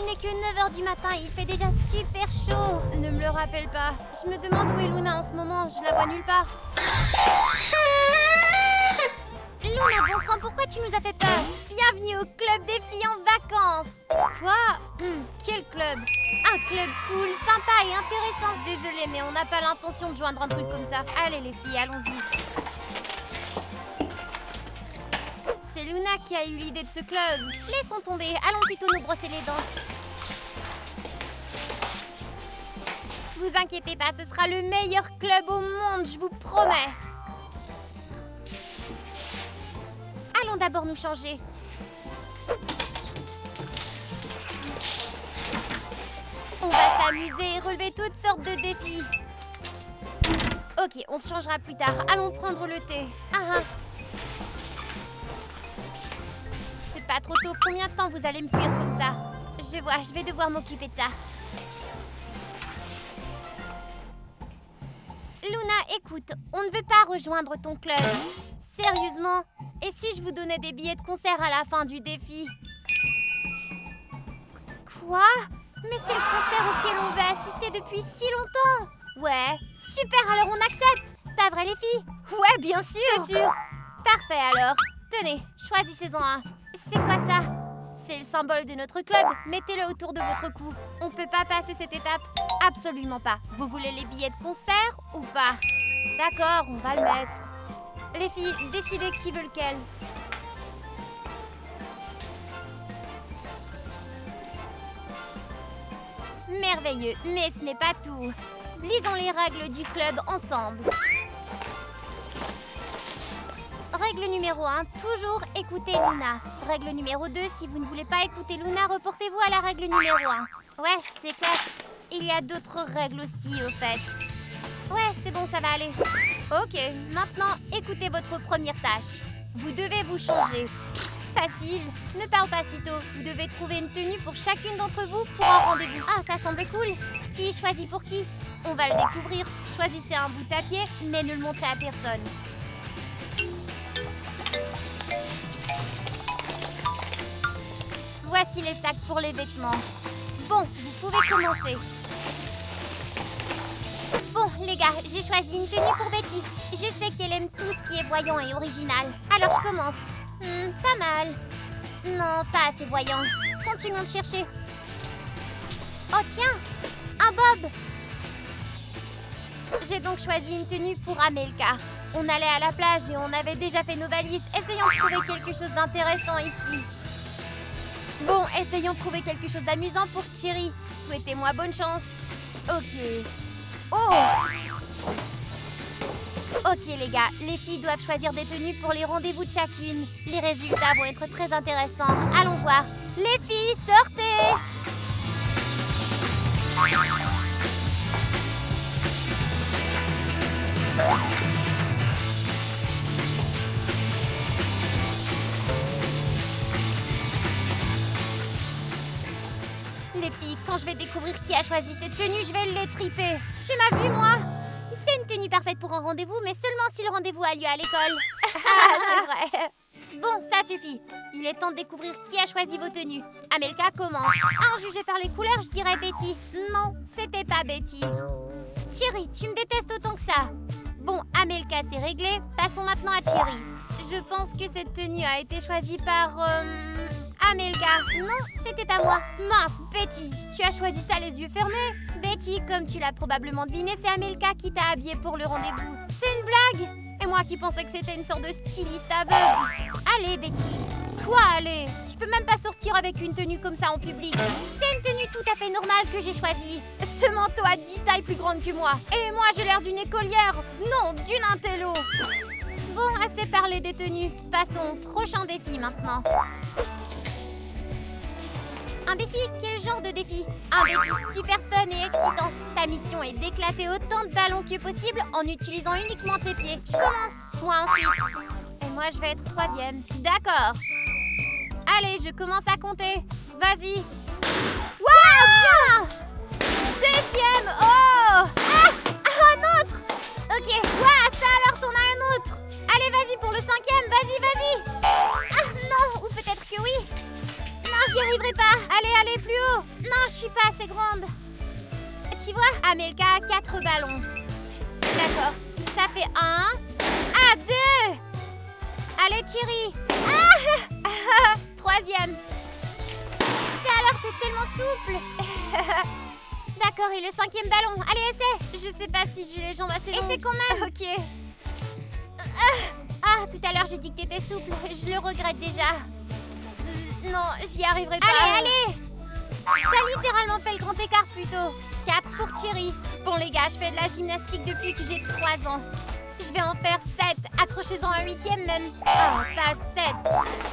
n'est que 9h du matin et il fait déjà super chaud. Ne me le rappelle pas. Je me demande où est Luna en ce moment, je la vois nulle part. Luna, bon sang, pourquoi tu nous as fait peur? Bienvenue au club des filles en vacances. Quoi? Quel club? Un club cool, sympa et intéressant. Désolée, mais on n'a pas l'intention de joindre un truc comme ça. Allez les filles, allons-y. C'est Luna qui a eu l'idée de ce club. Laissons tomber, allons plutôt nous brosser les dents. Vous inquiétez pas, ce sera le meilleur club au monde, je vous promets. Allons d'abord nous changer. On va s'amuser et relever toutes sortes de défis. Ok, on se changera plus tard. Allons prendre le thé. C'est pas trop tôt. Combien de temps vous allez me fuir comme ça? Je vois, je vais devoir m'occuper de ça. Luna, écoute, on ne veut pas rejoindre ton club. Sérieusement? Et si je vous donnais des billets de concert à la fin du défi? Quoi? Mais c'est le concert auquel on veut assister depuis si longtemps! Ouais, super, alors on accepte! Pas vrai les filles? Ouais, bien sûr! C'est sûr! Parfait alors! Tenez, choisissez-en un. C'est quoi ça? C'est le symbole de notre club, mettez-le autour de votre cou. On peut pas passer cette étape? Absolument pas. Vous voulez les billets de concert ou pas? D'accord, on va le mettre. Les filles, décidez qui veut lequel. Merveilleux, mais ce n'est pas tout. Lisons les règles du club ensemble. Règle numéro 1, toujours écouter Luna. Règle numéro 2, si vous ne voulez pas écouter Luna, reportez-vous à la règle numéro 1. Ouais, c'est clair. Il y a d'autres règles aussi, au fait. Ouais, c'est bon, ça va aller. Ok, maintenant, écoutez votre première tâche. Vous devez vous changer. Facile, ne parle pas si tôt. Vous devez trouver une tenue pour chacune d'entre vous pour un rendez-vous. Ah, ça semble cool. Qui choisit pour qui? On va le découvrir. Choisissez un bout de papier, mais ne le montrez à personne. Voici les sacs pour les vêtements. Bon, vous pouvez commencer. Bon, les gars, j'ai choisi une tenue pour Betty. Je sais qu'elle aime tout ce qui est voyant et original. Alors je commence. Pas mal. Non, pas assez voyant. Continuons de chercher. Oh tiens, un bob. J'ai donc choisi une tenue pour Amelka. On allait à la plage et on avait déjà fait nos valises. Essayons de trouver quelque chose d'intéressant ici. Bon, essayons de trouver quelque chose d'amusant pour Cherry. Souhaitez-moi bonne chance. Ok. Oh! Ok les gars, les filles doivent choisir des tenues pour les rendez-vous de chacune. Les résultats vont être très intéressants. Allons voir. Les filles, sortez! Les filles, quand je vais découvrir qui a choisi cette tenue, je vais les triper. Tu m'as vu, moi? C'est une tenue parfaite pour un rendez-vous, mais seulement si le rendez-vous a lieu à l'école. C'est vrai. Bon, ça suffit. Il est temps de découvrir qui a choisi vos tenues. Amelka commence. À en juger par les couleurs, je dirais Betty. Non, c'était pas Betty. Cherry, tu me détestes autant que ça. Bon, Amelka, c'est réglé. Passons maintenant à Cherry. Je pense que cette tenue a été choisie par... Amelka. Non, c'était pas moi. Mince, Betty, tu as choisi ça les yeux fermés. Betty, comme tu l'as probablement deviné, c'est Amelka qui t'a habillée pour le rendez-vous. C'est une blague? Et moi qui pensais que c'était une sorte de styliste aveugle. Allez, Betty. Quoi, allez? Tu peux même pas sortir avec une tenue comme ça en public. C'est une tenue tout à fait normale que j'ai choisie. Ce manteau a 10 tailles plus grandes que moi. Et moi, j'ai l'air d'une écolière. Non, d'une intello. Bon, assez parlé des tenues. Passons au prochain défi maintenant. Un défi? Quel genre de défi? Un défi super fun et excitant. Ta mission est d'éclater autant de ballons que possible en utilisant uniquement tes pieds. Je commence. Moi ensuite. Et moi, je vais être troisième. D'accord. Allez, je commence à compter. Vas-y. Waouh, bien! Deuxième. Oh! Ah! Un autre! Ok. Waouh, ça alors, t'en as un autre. Allez, vas-y pour le cinquième. Vas-y, vas-y. Ah non, ou peut-être que oui. Non, j'y arriverai pas. Allez, plus haut. Non, je suis pas assez grande. Tu vois, Amelka, 4 ballons. D'accord. Ça fait 1. Ah, 2. Allez, Thierry. Ah 3e. Ça alors, c'est tellement souple. D'accord, et le 5e ballon. Allez, essaie. Je sais pas si j'ai les jambes assez longues. Essaie quand même. Ok. Ah, tout à l'heure, j'ai dit que t'étais souple. Je le regrette déjà. Non, j'y arriverai pas. Allez. T'as littéralement fait le grand écart plus tôt. 4 pour Thierry. Bon les gars, je fais de la gymnastique depuis que j'ai 3 ans. Je vais en faire 7. Accrochez-en un 8e même. Oh, pas 7.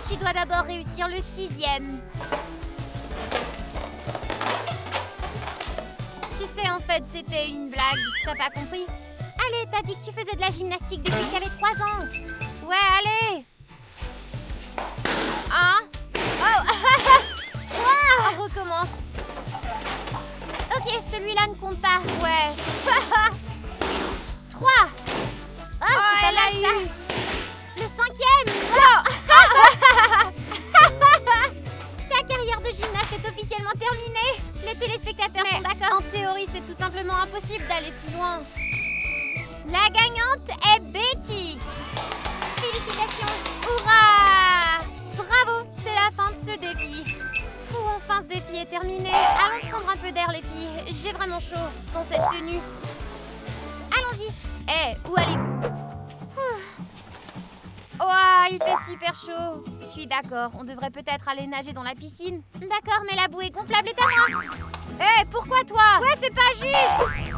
Tu dois d'abord réussir le 6e. Tu sais, en fait, c'était une blague. T'as pas compris? Allez, t'as dit que tu faisais de la gymnastique depuis que t'avais 3 ans. Ouais, allez. 1. Oh, wow. On recommence. Ok, celui-là ne compte pas. Ouais. 3. Oh, c'est pas mal ça. Le 5e. Oh. Ta carrière de gymnaste est officiellement terminée. Les téléspectateurs sont d'accord. En théorie, c'est tout simplement impossible d'aller si loin. La gagnante est Betty. Félicitations. Hourra. Bravo, c'est la fin de ce défi. Enfin, ce défi est terminé. Allons prendre un peu d'air, les filles. J'ai vraiment chaud dans cette tenue. Allons-y. Où allez-vous? Oh, il fait super chaud. Je suis d'accord. On devrait peut-être aller nager dans la piscine. D'accord, mais la bouée gonflable est à moi. Pourquoi toi? Ouais, c'est pas juste.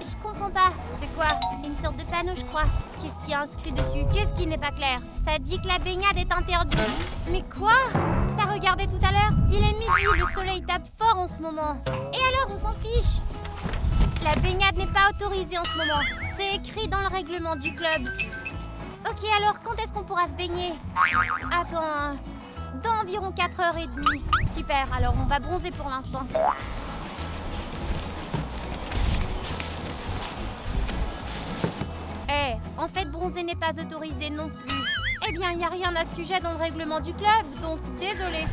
Je comprends pas. C'est quoi? Une sorte de panneau, je crois. Qu'est-ce qui est inscrit dessus? Qu'est-ce qui n'est pas clair? Ça dit que la baignade est interdite. Mais quoi? T'as regardé tout à l'heure? Il est midi, le soleil tape fort en ce moment. Et alors, on s'en fiche? La baignade n'est pas autorisée en ce moment. C'est écrit dans le règlement du club. Ok, alors quand est-ce qu'on pourra se baigner? Attends, dans environ 4h30. Super, alors on va bronzer pour l'instant. En fait, bronzer n'est pas autorisé non plus. Eh bien, il n'y a rien à ce sujet dans le règlement du club, donc désolé.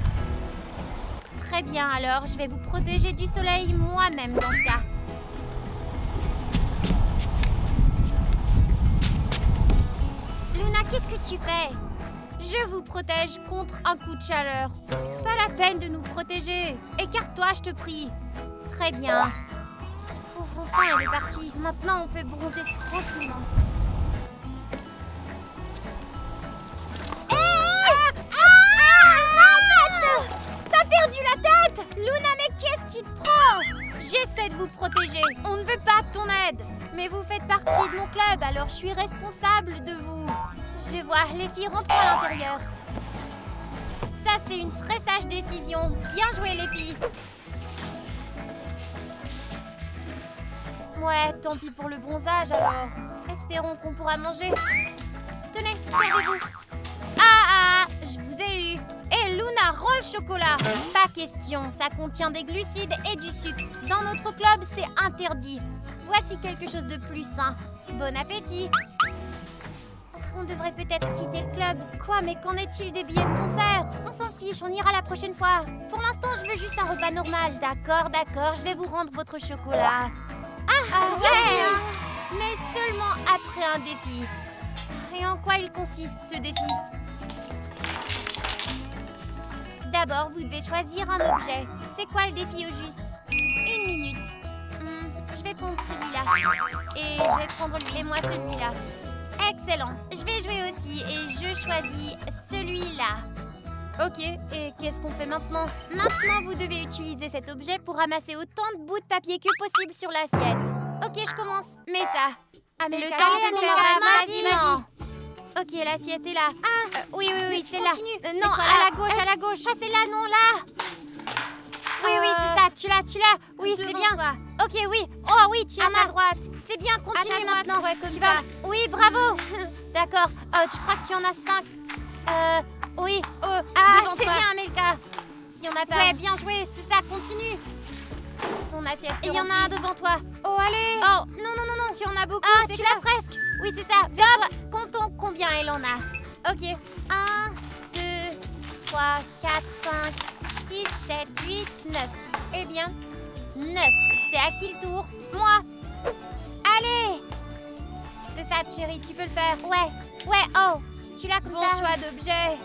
Très bien, alors, je vais vous protéger du soleil moi-même dans ce cas. Luna, qu'est-ce que tu fais? Je vous protège contre un coup de chaleur. Pas la peine de nous protéger. Écarte-toi, je te prie. Très bien. Oh, enfin, elle est partie. Maintenant, on peut bronzer tranquillement. T'as perdu la tête! Luna, mais qu'est-ce qui te prend? J'essaie de vous protéger. On ne veut pas de ton aide. Mais vous faites partie de mon club, alors je suis responsable de vous. Je vois, les filles rentrent à l'intérieur. Ça, c'est une très sage décision. Bien joué, les filles. Ouais, tant pis pour le bronzage, alors. Espérons qu'on pourra manger. Tenez, servez-vous. Je vous ai eu. Et Luna, rends le chocolat. Pas question, ça contient des glucides et du sucre. Dans notre club, c'est interdit. Voici quelque chose de plus sain. Bon appétit. On devrait peut-être quitter le club. Quoi, mais qu'en est-il des billets de concert? On s'en fiche, on ira la prochaine fois. Pour l'instant, je veux juste un repas normal. D'accord, je vais vous rendre votre chocolat. Ouais, mais seulement après un défi. Et en quoi il consiste, ce défi? D'abord, vous devez choisir un objet. C'est quoi le défi au juste? 1 minute. Je vais prendre celui-là. Et je vais prendre lui. Et moi, celui-là. Excellent. Je vais jouer aussi. Et je choisis celui-là. Ok, et qu'est-ce qu'on fait maintenant? Maintenant, vous devez utiliser cet objet pour ramasser autant de bouts de papier que possible sur l'assiette. Ok, je commence. Mais ça. Le temps de ramasse. Ok, l'assiette est là. Oui, c'est là. Non, à la gauche. Ah, c'est là, non, là. Oui, c'est ça. Tu l'as. Oui, c'est bien. Toi. Ok, oui. Oh, oui, tu es à ma droite. C'est bien, continue maintenant. Ouais, comme ça. Oui, bravo. D'accord. Je crois que tu en as 5. Oui. C'est bien, Amelka. Si on n'a pas... Ouais, bien joué. C'est ça, continue. Ton assiette. Et il y en a un devant toi. Oh, allez. Oh, non. Tu en as beaucoup. Tu l'as presque. Oui, c'est ça. Stop. Comptons combien elle en a. Ok. 1, 2, 3, 4, 5, 6, 7, 8, 9. Eh bien, 9. C'est à qui le tour? Moi. Allez! C'est ça, chérie, tu peux le faire. Ouais, oh, si tu l'as comme ça. Bon choix d'objet.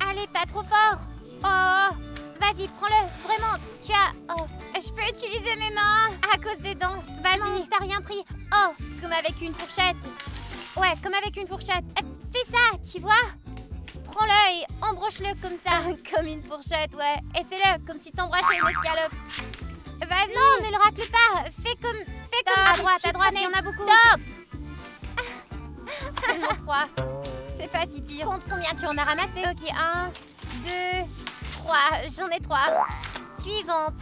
Allez, pas trop fort. Oh, vas-y, prends-le. Vraiment, tu as... Oh, je peux utiliser mes mains à cause des dents. Vas-y, t'as rien pris. Oh, comme avec une fourchette. Ouais, comme avec une fourchette. Fais ça, tu vois? Prends-le et embroche-le comme ça. Comme une fourchette, ouais. Essaie-le, comme si t'embrochais une escalope. Vas-y. Non, ne le racle pas. Fais comme À si droite, tu à droite, il y prenais- en a beaucoup. Stop. Seulement 3. C'est pas si pire. Compte combien tu en as ramassé. Ok, 1, 2, 3. J'en ai 3. Suivante.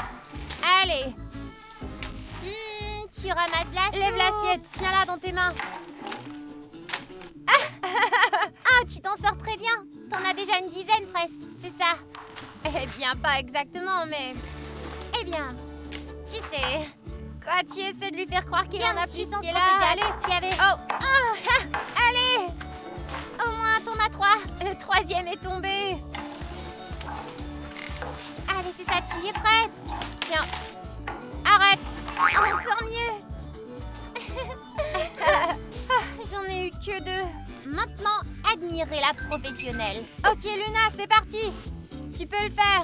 Allez. Tu ramasses la soupe. Lève l'assiette, tiens-la dans tes mains. Ah, tu t'en sors très bien. T'en as déjà une dizaine presque, c'est ça? Eh bien, pas exactement, mais... Eh bien, tu sais... Quand tu essaies de lui faire croire qu'il Bien, en a je plus suis sans qu'il est trop là, d'idées. allez. Qu'il y avait... Oh, Allez. Au moins, t'en as 3. le troisième est tombé. Allez, c'est ça, tu y es presque. Tiens, arrête. Encore mieux. J'en ai eu que 2. Maintenant, admirez la professionnelle. Ok, Luna, c'est parti. Tu peux le faire.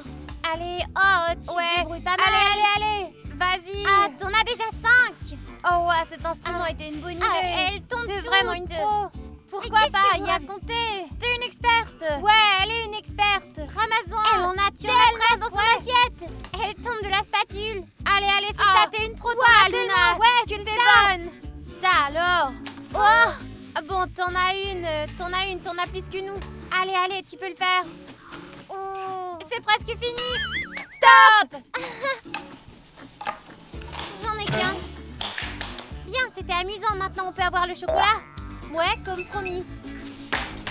Allez, oh, tu te Ouais, débrouilles pas mal. allez. Vas-y. Ah, t'en as déjà 5. Oh, ouais, cet instrument était une bonne idée. Elle tombe C'est toutes. vraiment une pro. Pourquoi qu'est-ce pas que vous y a racontez? compté. T'es une experte. Ouais, elle est une experte. Ramasse-en. Elle en a Tu en as tellement presque, dans son ouais. assiette. Elle tombe de la spatule. Allez, c'est Ah. ça, t'es une pro, Ouais, toi, tellement, Luna. ouais, Parce que c'est t'es ça. bonne. Ça alors. Oh, Bon, t'en as une, t'en as plus que nous. Allez, tu peux le faire. oh. C'est presque fini. Stop. J'en ai qu'un. Bien, c'était amusant. Maintenant, on peut avoir le chocolat. Ouais, comme promis.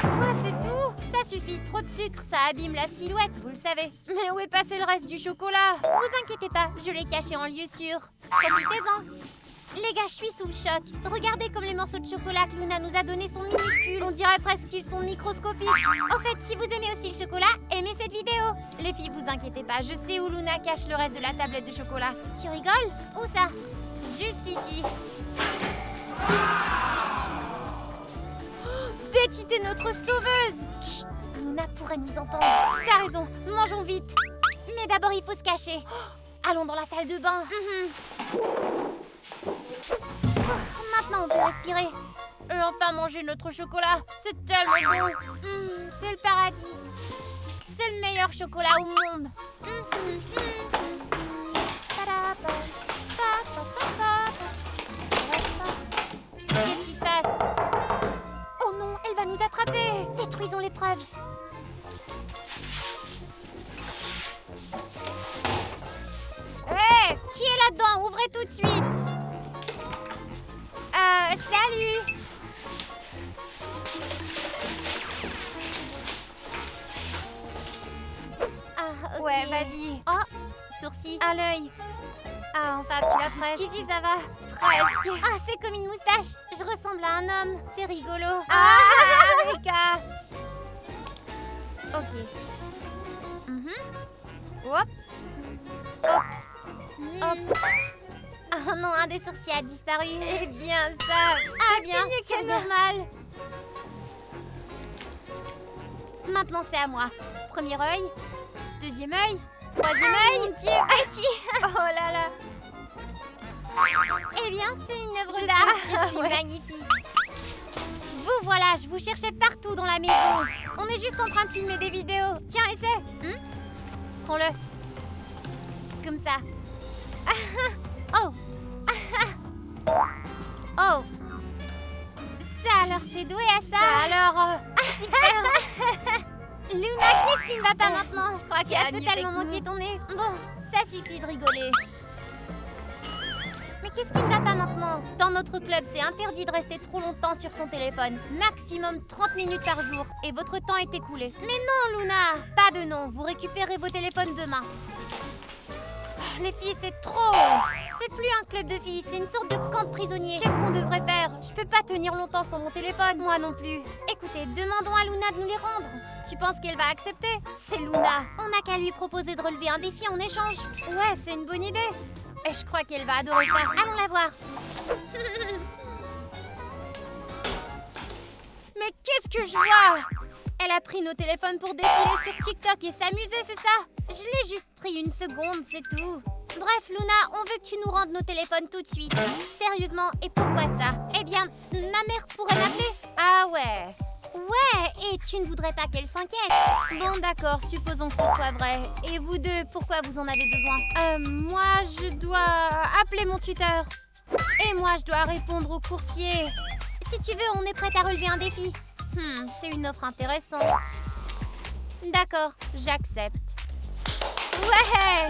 Quoi, c'est tout? Ça suffit, trop de sucre, ça abîme la silhouette, vous le savez. Mais où est passé le reste du chocolat? Vous inquiétez pas, je l'ai caché en lieu sûr. Profitez-en. Les gars, je suis sous le choc. Regardez comme les morceaux de chocolat que Luna nous a donnés sont minuscules. On dirait presque qu'ils sont microscopiques. Au fait, si vous aimez aussi le chocolat, aimez cette vidéo. Les filles, vous inquiétez pas, je sais où Luna cache le reste de la tablette de chocolat. Tu rigoles? Où ça? Juste ici. Betty, t'es notre sauveuse. Chut, Luna pourrait nous entendre. T'as raison, mangeons vite. Mais d'abord, il faut se cacher. Allons dans la salle de bain. Maintenant, on peut respirer. Enfin manger notre chocolat, c'est tellement bon. C'est le paradis. C'est le meilleur chocolat au monde. Qu'est-ce qui se passe? Oh non, elle va nous attraper. Détruisons l'épreuve. Hé, qui est là-dedans? Ouvrez tout de suite. Salut. Ah, ok. Ouais, vas-y. Oh, sourcil. À l'œil. Ah, enfin, tu l'as presque. Jusqu'ici, ça va. Presque. Ah, c'est comme une moustache. Je ressemble à un homme. C'est rigolo. Ah, Rika. Ok. Hop. Hop. Hop. Oh non, un des sourcils a disparu. Eh bien, ça. Ah, c'est mieux ça que va. normal. Maintenant, c'est à moi. Premier œil. Deuxième œil. Troisième œil. Mon Dieu, Betty. Oh là là. Eh bien, c'est une œuvre Je d'art. sais, je suis Ouais. magnifique. Vous voilà, je vous cherchais partout dans la maison. On est juste en train de filmer des vidéos. Tiens, essaie. Prends-le. Comme ça. Oh. Oh. Ça alors, t'es douée à ça? alors. Super. Luna, qu'est-ce qui ne va pas maintenant? Je crois que tu as mieux fait totalement que manqué nous. ton nez. Bon, ça suffit de rigoler. Mais qu'est-ce qui ne va pas maintenant? Dans notre club, c'est interdit de rester trop longtemps sur son téléphone. Maximum 30 minutes par jour. Et votre temps est écoulé. Mais non, Luna. Pas de nom. Vous récupérez vos téléphones demain. Oh, les filles, c'est trop. C'est plus un club de filles, c'est une sorte de camp de prisonniers. Qu'est-ce qu'on devrait faire? Je peux pas tenir longtemps sans mon téléphone, moi non plus. Écoutez, demandons à Luna de nous les rendre. Tu penses qu'elle va accepter? C'est Luna. On n'a qu'à lui proposer de relever un défi en échange. Ouais, c'est une bonne idée. Et je crois qu'elle va adorer ça. Allons la voir. Mais qu'est-ce que je vois? Elle a pris nos téléphones pour défiler sur TikTok et s'amuser, c'est ça? Je l'ai juste pris une seconde, c'est tout. Bref, Luna, on veut que tu nous rendes nos téléphones tout de suite. Sérieusement, et pourquoi ça? Eh bien, ma mère pourrait m'appeler. Ah ouais. Ouais, et tu ne voudrais pas qu'elle s'inquiète? Bon, d'accord, supposons que ce soit vrai. Et vous deux, pourquoi vous en avez besoin? Moi, je dois appeler mon tuteur. Et moi, je dois répondre au coursier. Si tu veux, on est prête à relever un défi. C'est une offre intéressante. D'accord, j'accepte. Ouais!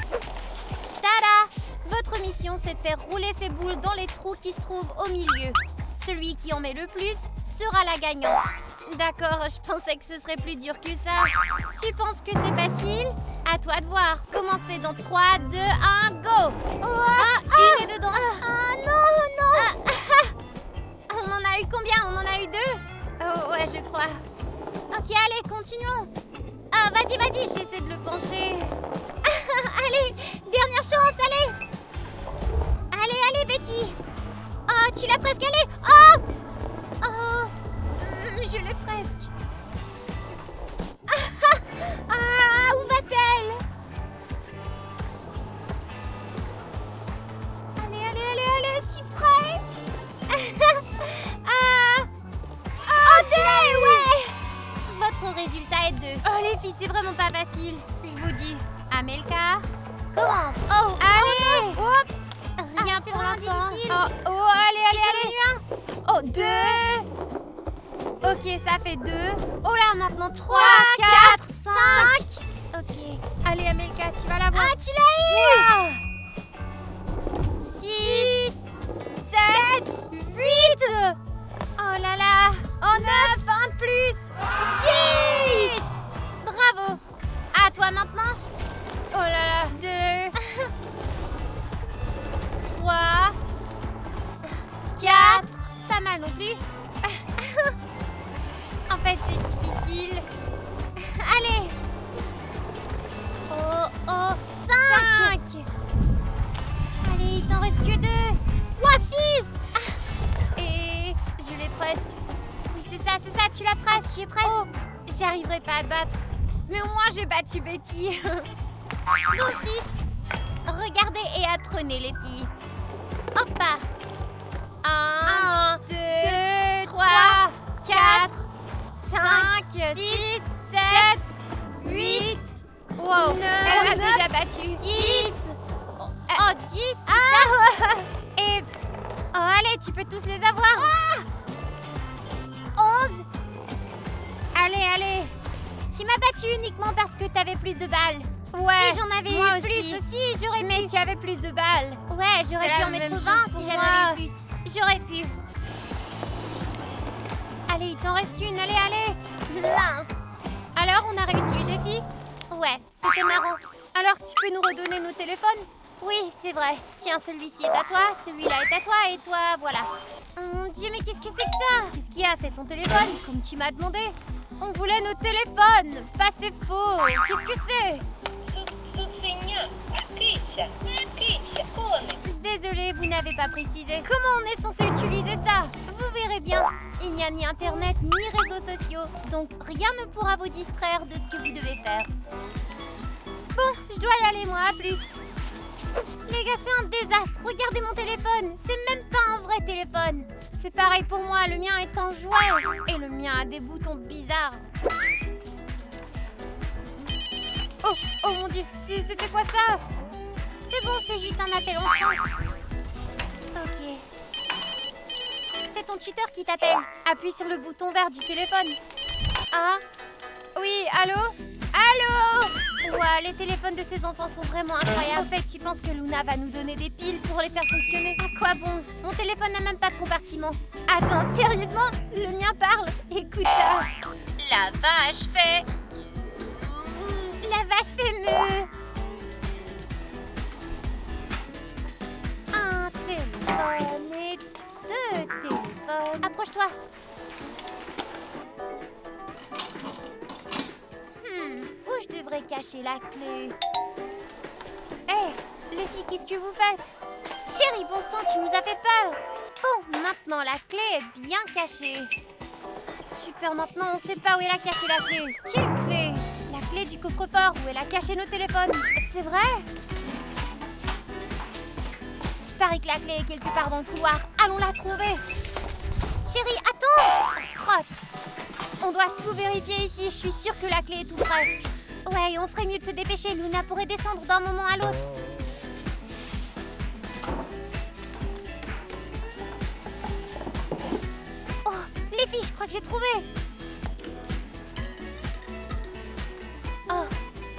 Tada! Votre mission, c'est de faire rouler ces boules dans les trous qui se trouvent au milieu. Celui qui en met le plus sera la gagnante. D'accord, je pensais que ce serait plus dur que ça. Tu penses que c'est facile? À toi de voir. Commencez dans 3, 2, 1, go! Il est dedans. Non! On en a eu combien? On en a eu 2? Oh ouais, je crois. Ok, allez, continuons. Vas-y, j'essaie de le pencher. Allez, dernière chance, allez. Allez, Betty. Oh, tu l'as presque, allez. Oh, je l'ai presque. Où va-t-elle? Allez, si près. Ouais. Votre résultat est 2. Oh les filles, c'est vraiment pas facile. Je vous dis. Amelka, commence. Allez. Rien pour l'instant. Allez. 2. Ok, ça fait 2. Oh là, maintenant 3, 4, 5. Ok. Allez, Amelka, tu vas l'avoir. Tu l'as eu. 6, 7, 8. Oh là là. 9, un de plus. 10. Bravo. À toi maintenant. Oh là là. 2. 3. 4. Pas mal non plus. En fait, c'est difficile. Allez. 5. Allez, il t'en reste que 2. 6. Et je l'ai presque. Oui, c'est ça, tu l'as presque, tu es presque. J'y arriverai pas à te battre. Mais au moins, j'ai battu Betty. Bon, 6. Regardez et apprenez, les filles. Hop là. 1, 2, 3, 4, 5, 6, 7, 8. Wow, elle m'a déjà battu. 10. 10. Et... allez, tu peux tous les avoir. 11. Allez. Tu m'as battu uniquement parce que t'avais plus de balles. Ouais, si j'en avais eu plus aussi, j'aurais pu. Mais tu avais plus de balles. Ouais, j'aurais pu en mettre 20 si j'en avais eu plus. J'aurais pu. Allez, il t'en reste une. Allez. Mince. Alors, on a réussi le défi? Ouais, c'était marrant. Alors, tu peux nous redonner nos téléphones? Oui, c'est vrai. Tiens, celui-ci est à toi, celui-là est à toi, et toi, voilà. Oh mon Dieu, mais qu'est-ce que c'est que ça? Qu'est-ce qu'il y a? C'est ton téléphone, comme tu m'as demandé. On voulait nos téléphones. Pas c'est faux. Qu'est-ce que c'est? Désolée, vous n'avez pas précisé. Comment on est censé utiliser ça? Vous verrez bien. Il n'y a ni internet, ni réseaux sociaux. Donc, rien ne pourra vous distraire de ce que vous devez faire. Bon, je dois y aller, moi. À plus. Les gars, c'est un désastre. Regardez mon téléphone. C'est même pas un vrai téléphone. C'est pareil pour moi. Le mien est un jouet. Et le mien a des boutons bizarres. Oh mon Dieu. C'était quoi ça? C'est bon, c'est juste un appel entrant. Ok. C'est ton tuteur qui t'appelle. Appuie sur le bouton vert du téléphone. Oui, allô? Ouah, les téléphones de ces enfants sont vraiment incroyables. En fait, tu penses que Luna va nous donner des piles pour les faire fonctionner? À quoi bon? Mon téléphone n'a même pas de compartiment. Attends, sérieusement? Le mien parle? Écoute ça. La vache fait... La vache fait meuh. 1, devrais cacher la clé. Hé, les filles, qu'est-ce que vous faites? Chérie, bon sang, tu nous as fait peur. Bon, maintenant la clé est bien cachée. Super, maintenant on sait pas où elle a caché la clé. Quelle clé? La clé du coffre-fort où elle a caché nos téléphones. C'est vrai? Je parie que la clé est quelque part dans le couloir. Allons la trouver. Chérie, attends! Crotte! On doit tout vérifier ici. Je suis sûre que la clé est tout près. Ouais, on ferait mieux de se dépêcher. Luna pourrait descendre d'un moment à l'autre. Oh, les filles, je crois que j'ai trouvé. Oh,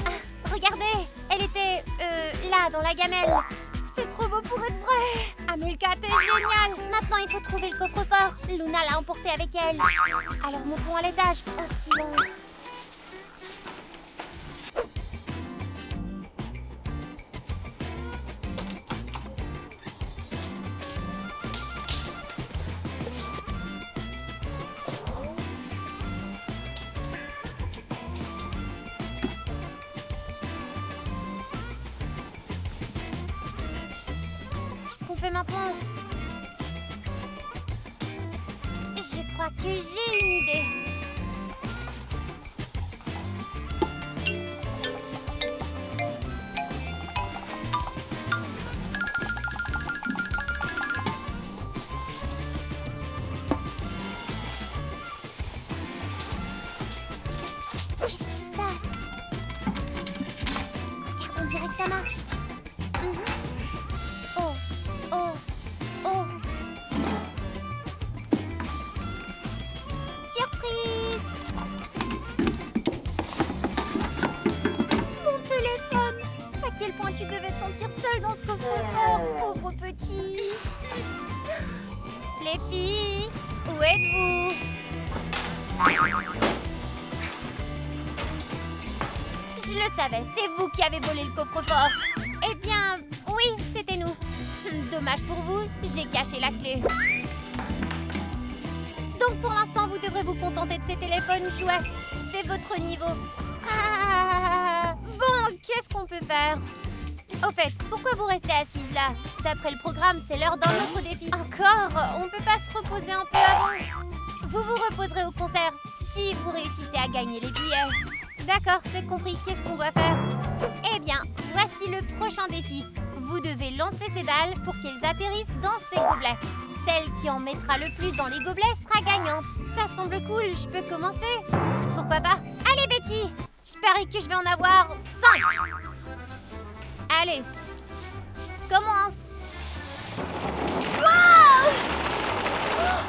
ah, regardez, elle était là, dans la gamelle. C'est trop beau pour être vrai. Amelka, t'es géniale. Maintenant, il faut trouver le coffre-fort. Luna l'a emporté avec elle. Alors, montons à l'étage, en silence. Qu'est-ce qu'on fait maintenant? Je crois que j'ai une idée. Qu'est-ce qui se passe? Regarde, on dirait que ça marche. Oh, oh, oh. Surprise! Mon téléphone! À quel point tu devais te sentir seule dans ce coffre-fort, pauvre petit! Les filles, où êtes-vous? Je le savais, c'est vous qui avez volé le coffre-fort. Eh bien, oui, c'était nous. Dommage pour vous, j'ai caché la clé. Donc pour l'instant, vous devrez vous contenter de ces téléphones jouets. C'est votre niveau. Ah, bon, qu'est-ce qu'on peut faire? Au fait, pourquoi vous restez assise là? D'après le programme, c'est l'heure d'un autre défi. Encore? On peut pas se reposer un peu avant? Vous vous reposerez au concert si vous réussissez à gagner les billets. D'accord, c'est compris. Qu'est-ce qu'on doit faire? Eh bien, voici le prochain défi. Vous devez lancer ces balles pour qu'elles atterrissent dans ces gobelets. Celle qui en mettra le plus dans les gobelets sera gagnante. Ça semble cool, je peux commencer? Pourquoi pas? Allez Betty! Je parie que je vais en avoir 5. Allez, commence. Wow!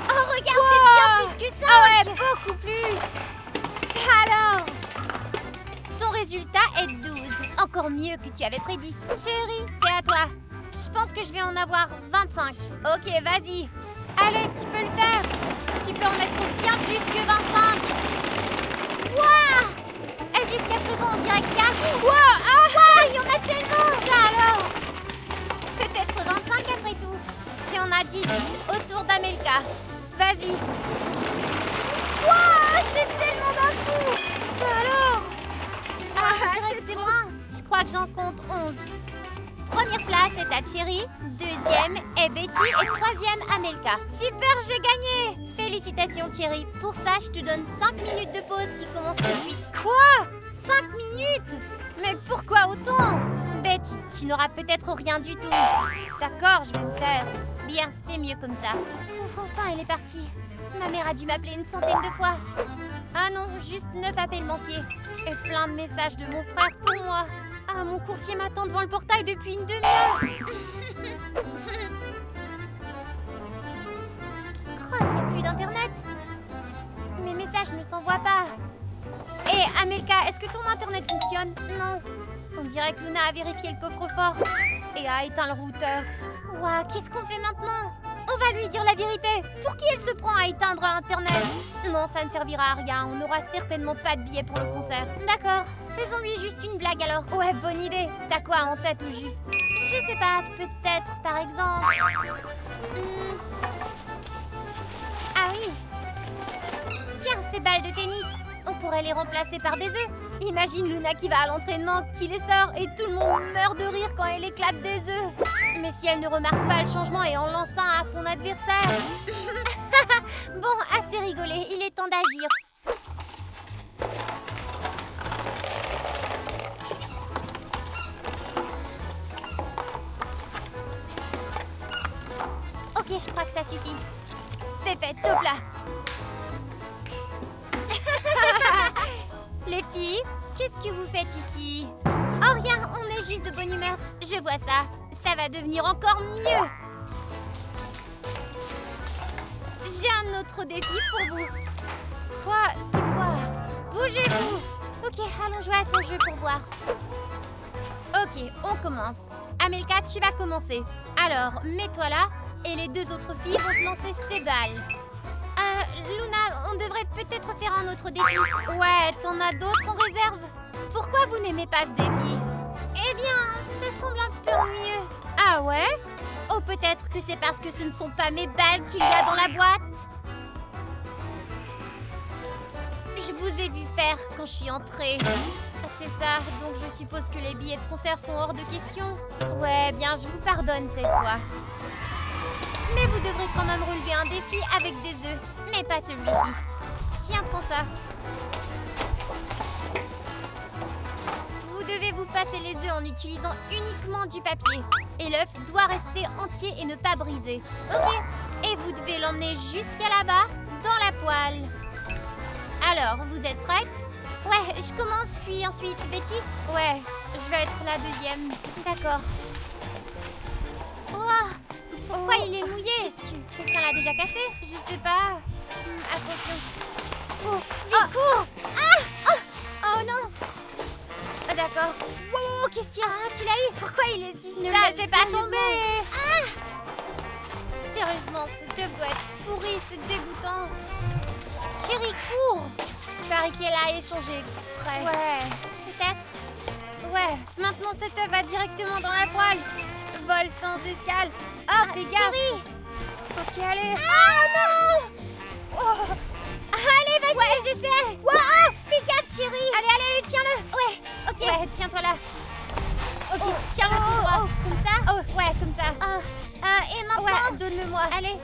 Oh regarde, c'est bien plus que 5. Ah ouais, beaucoup plus. Ça alors? Ton résultat est 12. Encore mieux que tu avais prédit. Chérie, c'est à toi. Je pense que je vais en avoir 25. Ok, vas-y. Allez, tu peux le faire. Tu peux en mettre bien plus que 25. Waouh! Et jusqu'à présent, on dirait qu'il y a... Waouh! Ah! Waouh! Il y en a tellement! Ça alors? Peut-être 25 après tout. Tu en as 18 autour d'Amelka. Vas-y. Waouh! C'est tellement d'un coup! Ça alors? Ah, je dirais que c'est moi. Je crois que j'en compte 11. Première place est à Cherry, deuxième est Betty et troisième Amelka. Super, j'ai gagné! Félicitations Cherry. Pour ça, je te donne 5 minutes de pause qui commence tout de suite. Quoi? 5 minutes? Mais pourquoi autant? Betty, tu n'auras peut-être rien du tout. D'accord, je vais me taire. Bien, c'est mieux comme ça. Ouf, enfin, elle est partie. Ma mère a dû m'appeler une centaine de fois. Ah non, juste 9 appels manqués. Et plein de messages de mon frère pour moi. Ah, mon coursier m'attend devant le portail depuis une demi-heure. Crotte, il n'y a plus d'internet. Mes messages ne s'envoient pas. Hé, Amelka, est-ce que ton internet fonctionne? Non. On dirait que Luna a vérifié le coffre-fort et a éteint le routeur. Ouah, qu'est-ce qu'on fait maintenant? On va lui dire la vérité. Pour qui elle se prend à éteindre l'internet? Non, ça ne servira à rien. On n'aura certainement pas de billets pour le concert. D'accord. Faisons-lui juste une blague alors. Ouais, bonne idée. T'as quoi en tête au juste? Je sais pas. Peut-être, par exemple... Ah oui. Tiens, ces balles de tennis. on pourrait les remplacer par des œufs. Imagine Luna qui va à l'entraînement, qui les sort et tout le monde meurt de rire quand elle éclate des œufs. Mais si elle ne remarque pas le changement et en lance un à son adversaire... Bon, assez rigolé, il est temps d'agir. Ok, je crois que ça suffit. C'est fait, top là. Les filles, qu'est-ce que vous faites ici? Oh rien, on est juste de bonne humeur. Je vois ça. Ça va devenir encore mieux. J'ai un autre défi pour vous. Quoi? C'est quoi? Bougez-vous. Ok, allons jouer à ce jeu pour voir. Ok, on commence. Amelka, tu vas commencer. Alors, mets-toi là et les deux autres filles vont te lancer ces balles. Luna, on devrait peut-être faire un autre défi. Ouais, t'en as d'autres en réserve? Pourquoi vous n'aimez pas ce défi? Eh bien, ça semble un peu mieux. Ah ouais? Oh, peut-être que c'est parce que ce ne sont pas mes balles qu'il y a dans la boîte. Je vous ai vu faire quand je suis entrée. C'est ça, donc je suppose que les billets de concert sont hors de question. Ouais, bien, je vous pardonne cette fois. Mais vous devrez quand même relever un défi avec des œufs. Mais pas celui-ci. Tiens, prends ça. Vous devez vous passer les œufs en utilisant uniquement du papier. Et l'œuf doit rester entier et ne pas briser. Ok. Et vous devez l'emmener jusqu'à là-bas, dans la poêle. Alors, vous êtes prêtes? Ouais, je commence, puis ensuite Betty? Ouais, je vais être la deuxième. D'accord. Oh, pourquoi il est mouillé? Quelqu'un l'a déjà cassé? Je sais pas. Attention. Oh, vite, cours! Ah! Oh non! Oh, d'accord. Wow, qu'est-ce qu'il y a? Ah, tu l'as eu? Pourquoi il est si sale? Ne le laissez pas tomber! Ah! Sérieusement, ce œuf doit être pourri, c'est dégoûtant. Chérie, cours! Je parie qu'elle a échangé exprès. Ouais, peut-être. Ouais, maintenant cet œuf va directement dans la poêle. Vol sans escale. Oh, fais gaffe! Chérie! Ok, allez. Ah non! Oh. Allez, vas-y! Ouais, j'essaie! Wow! Fais gaffe, chérie! Allez, tiens-le! Ouais, ok. Ouais, tiens-toi là. Ok, tiens-le tout droit. Comme ça? Oh, ouais, comme ça. Et maintenant? Ouais, donne-le-moi. Allez.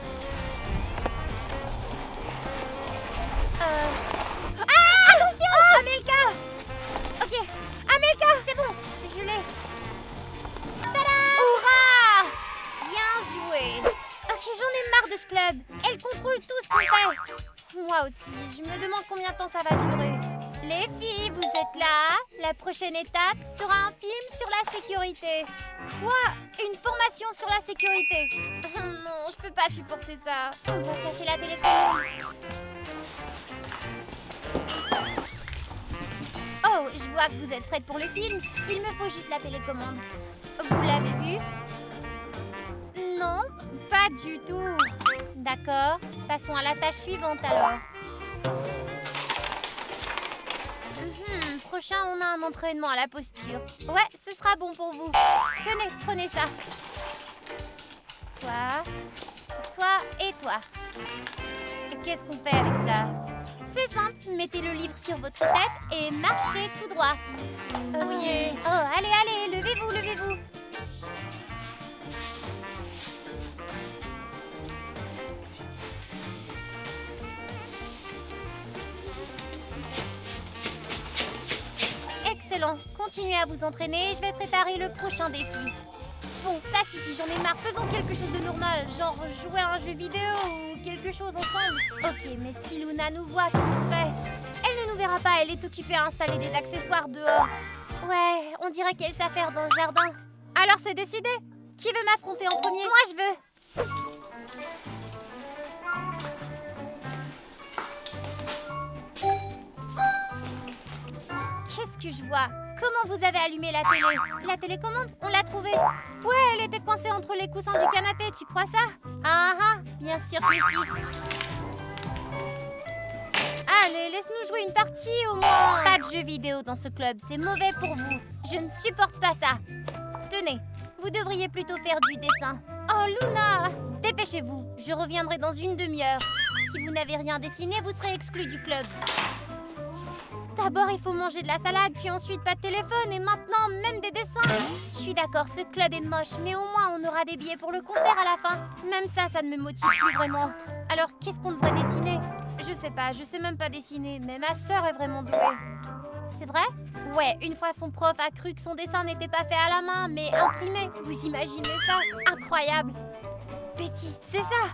Attention! Amelka! Ok, Amelka, c'est bon, je l'ai. Tada! Hurrah! Bien joué. Ok, j'en ai marre de ce club. Elle contrôle tout ce qu'on fait. Moi aussi, je me demande combien de temps ça va durer. Les filles, vous êtes là? La prochaine étape sera un film sur la sécurité. Quoi? Une formation sur la sécurité? Non, je peux pas supporter ça. On doit cacher la télécommande. Oh, je vois que vous êtes prête pour le film. Il me faut juste la télécommande. Vous l'avez vu? Non, pas du tout. D'accord, passons à la tâche suivante alors. Prochain, on a un entraînement à la posture. Ouais, ce sera bon pour vous. Tenez, prenez ça. Toi et toi. Et qu'est-ce qu'on fait avec ça? C'est simple, mettez le livre sur votre tête et marchez tout droit. Oui. Oh, allez, levez-vous. Excellent, continuez à vous entraîner, je vais préparer le prochain défi. Bon, ça suffit, j'en ai marre, faisons quelque chose de normal, genre jouer à un jeu vidéo ou quelque chose ensemble. Ok, mais si Luna nous voit, qu'est-ce qu'on fait? Elle ne nous verra pas, elle est occupée à installer des accessoires dehors. Ouais, on dirait qu'elle s'affaire dans le jardin. Alors c'est décidé? Qui veut m'affronter en premier? Moi je veux. Qu'est-ce que je vois? Comment vous avez allumé la télé? La télécommande? On l'a trouvée. Ouais, elle était coincée entre les coussins du canapé, tu crois ça? Ah, bien sûr que si. Allez, laisse-nous jouer une partie au moins. Pas de jeux vidéo dans ce club, c'est mauvais pour vous. Je ne supporte pas ça. Tenez, vous devriez plutôt faire du dessin. Oh, Luna! Dépêchez-vous, je reviendrai dans une demi-heure. Si vous n'avez rien dessiné, vous serez exclu du club. D'abord, il faut manger de la salade, puis ensuite pas de téléphone, et maintenant, même des dessins. Je suis d'accord, ce club est moche, mais au moins, on aura des billets pour le concert à la fin. Même ça ne me motive plus vraiment. Alors, qu'est-ce qu'on devrait dessiner? Je sais pas, je sais même pas dessiner, mais ma sœur est vraiment douée. C'est vrai? Ouais, une fois son prof a cru que son dessin n'était pas fait à la main, mais imprimé. Vous imaginez ça? Incroyable. Betty, c'est ça!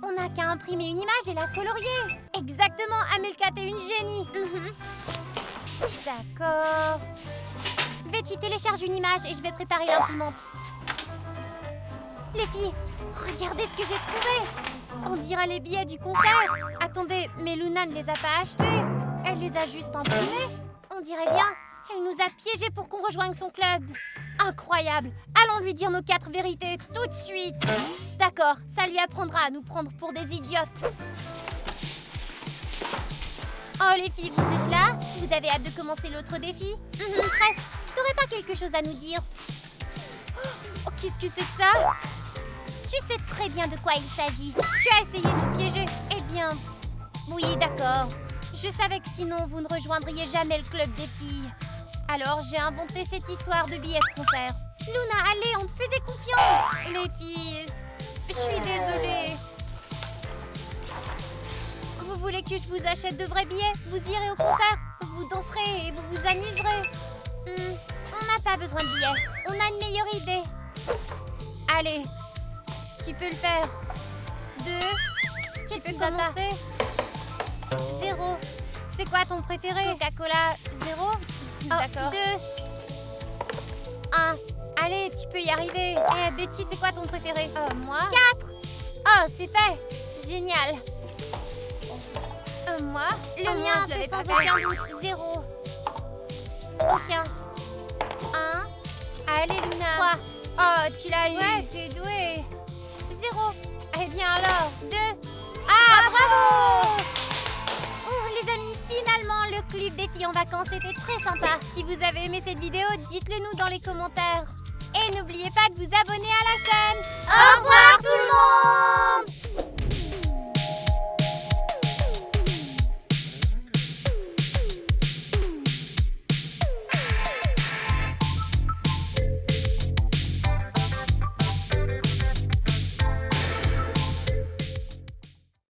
On n'a qu'à imprimer une image et la colorier. Exactement, Amelka, t'es une génie. D'accord. Betty, télécharge une image et je vais préparer l'imprimante. Les filles, regardez ce que j'ai trouvé. On dirait les billets du concert. Attendez, mais Luna ne les a pas achetés. Elle les a juste imprimés. On dirait bien. Elle nous a piégés pour qu'on rejoigne son club. Incroyable. Allons lui dire nos 4 vérités tout de suite. D'accord, ça lui apprendra à nous prendre pour des idiotes. Oh les filles, vous êtes là? Vous avez hâte de commencer l'autre défi? Presque. T'aurais pas quelque chose à nous dire? Oh, qu'est-ce que c'est que ça? Tu sais très bien de quoi il s'agit. Tu as essayé de nous piéger. Eh bien, oui, d'accord. Je savais que sinon vous ne rejoindriez jamais le club des filles. Alors j'ai inventé cette histoire de billets de concert. Luna, allez, on te faisait confiance. Les filles, je suis désolée. Vous voulez que je vous achète de vrais billets? Vous irez au concert, vous danserez et vous vous amuserez. On n'a pas besoin de billets. On a une meilleure idée. Allez, tu peux le faire. 2. Qu'est-ce qui va passer? 0. C'est quoi ton préféré? Coca-Cola 0. D'accord. 2. 1. Allez, tu peux y arriver. Eh, Betty, c'est quoi ton préféré? Moi 4. Oh, c'est fait. Génial. Moi le mien, c'est sans aucun doute. 0. Aucun. 1. Allez, Luna. 3. Oh, tu l'as eu. Ouais, t'es douée. 0. Eh bien alors, 2. Ah, bravo! Oh, les amis, finalement, le club des filles en vacances était très sympa. Si vous avez aimé cette vidéo, dites-le nous dans les commentaires. Et n'oubliez pas de vous abonner.